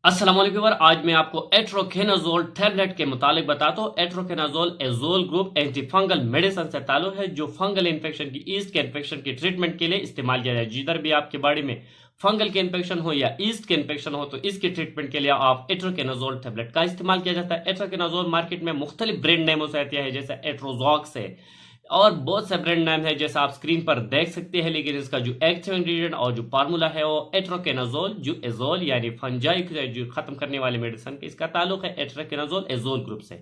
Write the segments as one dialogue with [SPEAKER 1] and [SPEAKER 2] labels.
[SPEAKER 1] अस्सलाम वालेकुम। आज मैं आपको एट्रोकेनाजोल टैबलेट के मुतालिक बताता हूँ। एट्रोकेनाजोल azole group anti fungal medicine से ताल्लुक है जो फंगल इन्फेक्शन की ईस्ट के इन्फेक्शन की ट्रीटमेंट के लिए इस्तेमाल किया जाए। जिधर भी आपके बॉडी में फंगल के इन्फेक्शन हो या ईस्ट के इन्फेक्शन हो तो इसके ट्रीटमेंट के लिए आप एट्रोकेनाजोल टैबलेट का इस्तेमाल किया जाता है। एट्रोकेनाजोल मार्केट में मुख्तलिफ ब्रांड नेमों से आती है, जैसे एट्रोजॉक्स है और बहुत से ब्रांड नाम है जैसा आप स्क्रीन पर देख सकते हैं। लेकिन इसका जो एक्टिव इंग्रेडिएंट और जो फार्मूला है वो एट्रोकेनाजोल, जो एजोल यानी फंजाई जो खत्म करने वाले मेडिसिन इसका ताल्लुक है एट्रोकेनाजोल एजोल ग्रुप से।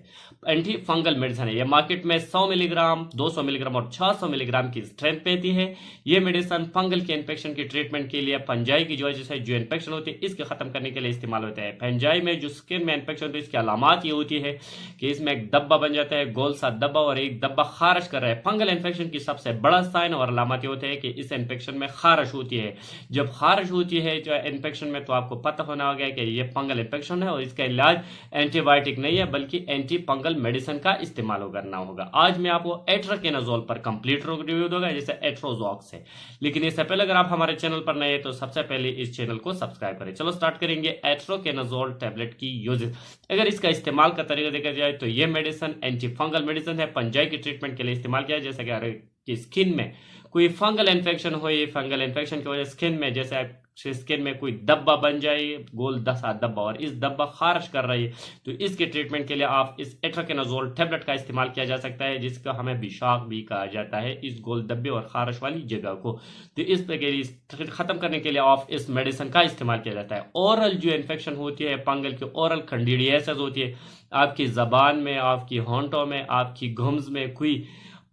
[SPEAKER 1] एंटी फंगल मेडिसिन है। यह मार्केट में 100 मिलीग्राम, 200 मिलीग्राम और 600 मिलीग्राम की स्ट्रेंथ पे आती है। ये मेडिसिन फंगल के इन्फेक्शन की ट्रीटमेंट के लिए फंजाई की वजह से जो इन्फेक्शन होती है इसके खत्म करने के लिए इस्तेमाल होता है। फंजाई में जो स्किन में इन्फेक्शन होती है इसकी अलामत ये होती है कि इसमें एक धब्बा बन जाता है, गोल सा धब्बा, और एक धब्बा खारिश कर रहा है। फंगल इन्फेक्शन की सबसे बड़ा साइन और अलामत होते हैं कि इस इन्फेक्शन में खारिश होती है। जब खारिश होती है जो इन्फेक्शन में तो आपको पता होना होगा कि ये फंगल इन्फेक्शन है और इसका इलाज एंटीबायोटिक नहीं है बल्कि एंटी फंगल मेडिसिन का इस्तेमाल करना होगा। आज मैं आपको एट्रोकेनाजोल पर कंप्लीट रिव्यू दूंगा जैसे एट्रोजॉक्स है। लेकिन इससे पहले अगर आप हमारे चैनल पर नए हैं तो सबसे पहले इस चैनल को सब्सक्राइब करें। चलो स्टार्ट करेंगे एट्रोकेनाजोल टैबलेट की यूजेस। अगर इसका इस्तेमाल का तरीका देखा जाए तो ये मेडिसिन एंटी फंगल मेडिसिन है, पंजाई की ट्रीटमेंट के लिए इस्तेमाल किया। जैसे कि स्किन में कोई फंगल इन्फेक्शन हो, ये फंगल इन्फेक्शन की वजह स्किन में जैसे स्किन में कोई धब्बा बन जाए, गोल दसा धब्बा, और इस धब्बा खारिश कर रही है तो इसके ट्रीटमेंट के लिए आप इस एट्रोकेनाजोल टैबलेट का इस्तेमाल किया जा सकता है, जिसका हमें बिशाक भी कहा जाता है इस गोल धब्बे और खारिश वाली जगह को। तो इस पे खत्म करने के लिए आप इस मेडिसिन का इस्तेमाल किया जाता है। ओरल जो इन्फेक्शन होती है फंगल की, ओरल कैंडिडियासिस होती है, आपकी जबान में, आपकी होंठों में, आपकी गम्स में कोई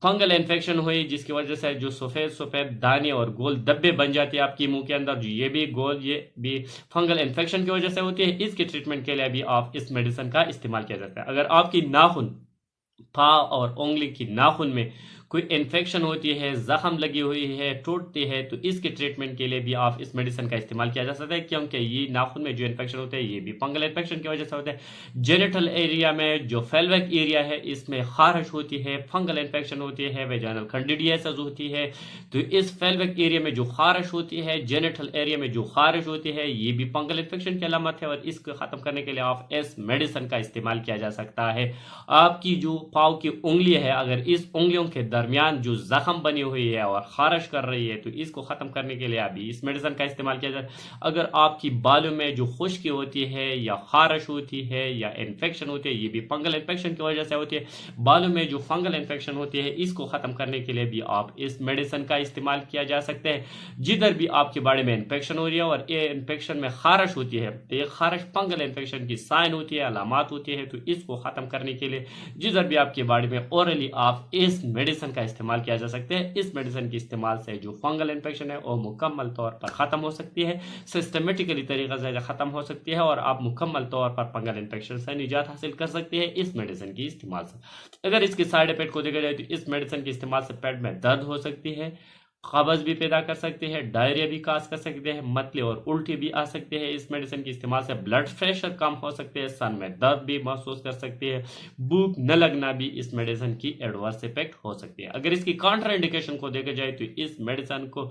[SPEAKER 1] फंगल इन्फेक्शन हुई जिसकी वजह से जो सफ़ेद सफ़ेद दाने और गोल धब्बे बन जाते हैं आपकी मुंह के अंदर, जो ये भी फंगल इन्फेक्शन की वजह से होती है। इसके ट्रीटमेंट के लिए भी आप इस मेडिसिन का इस्तेमाल किया जाता है। अगर आपकी नाखून, पाँव और उंगली की नाखून में कोई इन्फेक्शन होती है, जख्म लगी हुई है, टूटती है, तो इसके ट्रीटमेंट के लिए भी आप इस मेडिसिन का इस्तेमाल किया जा सकता है, क्योंकि ये नाखून में जो इन्फेक्शन होते हैं ये भी फंगल इन्फेक्शन की वजह से होते हैं। जेनिटल एरिया में जो फेल्विक एरिया है इसमें खारिश होती है, फंगल इन्फेक्शन होती है, वेजाइनल कैंडिडियासिस होती है। तो इस फेल्विक एरिया में जो खारिश होती है, जेनिटल एरिया में जो खारिश होती है, ये भी फंगल इन्फेक्शन की अलामत है और इसको खत्म करने के लिए आप इस मेडिसिन का इस्तेमाल किया जा सकता है। आपकी जो पाँव की उंगली है, अगर इस उंगलियों के दरमियान जो जख्म बनी हुई है और खारिश कर रही है तो इसको खत्म करने के लिए अभी इस मेडिसिन का इस्तेमाल किया जाए। अगर आपकी बालों में जो खुश्की होती है या खारिश होती है या इन्फेक्शन होती है, ये भी फंगल इन्फेक्शन की वजह से होती है। बालों में जो फंगल इन्फेक्शन होती है इसको खत्म करने के लिए भी आप इस मेडिसिन का इस्तेमाल किया जा सकता है। जिधर भी आपकी बॉडी में इन्फेक्शन हो रही है और ये इन्फेक्शन में खारिश होती है तो ये खारिश फंगल इन्फेक्शन की साइन होती है, अलामत होती है, तो इसको खत्म करने के लिए जिधर भी आपकी बॉडी में ओरली आप इस मेडिसिन का इस्तेमाल किया जा सकते हैं। इस मेडिसिन के इस्तेमाल से जो फंगल इन्फेक्शन है वो मुकम्मल तौर पर खत्म हो सकती है, सिस्टमेटिकली तरीके से खत्म हो सकती है और आप मुकम्मल तौर पर फंगल इन्फेक्शन से निजात हासिल कर सकते हैं इस मेडिसिन की इस्तेमाल से। अगर इसके साइड इफेक्ट को देखा जाए तो इस मेडिसिन के इस्तेमाल से पेट में दर्द हो सकती है, कब्ज भी पैदा कर सकते हैं, डायरिया भी काज कर सकते हैं, मतली और उल्टी भी आ सकते हैं। इस मेडिसिन के इस्तेमाल से ब्लड प्रेशर कम हो सकते हैं, सन में दर्द भी महसूस कर सकते हैं, भूख न लगना भी इस मेडिसिन की एडवर्स इफेक्ट हो सकती है। अगर इसकी काउंटर इंडिकेशन को देखा जाए तो इस मेडिसिन को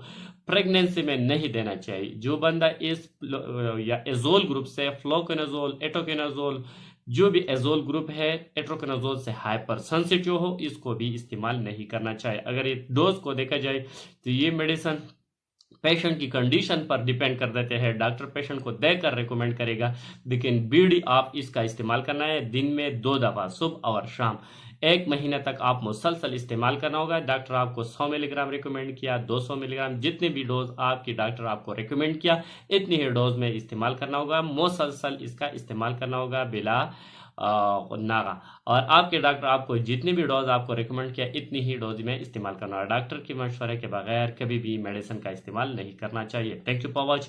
[SPEAKER 1] प्रेगनेंसी में नहीं देना चाहिए। जो बंदा इस या एजोल ग्रुप से फ्लोकोनाजोल, एटोकेनाजोल, जो भी एजोल ग्रुप है एट्रोकेनाजोल से हाइपर सेंसिटिव हो, इसको भी इस्तेमाल नहीं करना चाहिए। अगर ये डोज को देखा जाए तो ये मेडिसिन पेशेंट की कंडीशन पर डिपेंड कर देते हैं। डॉक्टर पेशेंट को देकर रिकमेंड करेगा, लेकिन बीडी आप इसका इस्तेमाल करना है दिन में 2 दफ़ा, सुबह और शाम। 1 महीने तक आप मुसलसल इस्तेमाल करना होगा। डॉक्टर आपको 100 मिलीग्राम रिकमेंड किया, 200 मिलीग्राम, जितनी भी डोज आपकी डॉक्टर आपको रिकमेंड किया इतनी ही डोज में इस्तेमाल करना होगा। मुसलसल इसका इस्तेमाल करना होगा बिला नागा। और आपके डॉक्टर आपको जितनी भी डोज आपको रिकमेंड किया इतनी ही डोज में इस्तेमाल करना है। डॉक्टर के मशवरे के बगैर कभी भी मेडिसिन का इस्तेमाल नहीं करना चाहिए। Thank you for watching.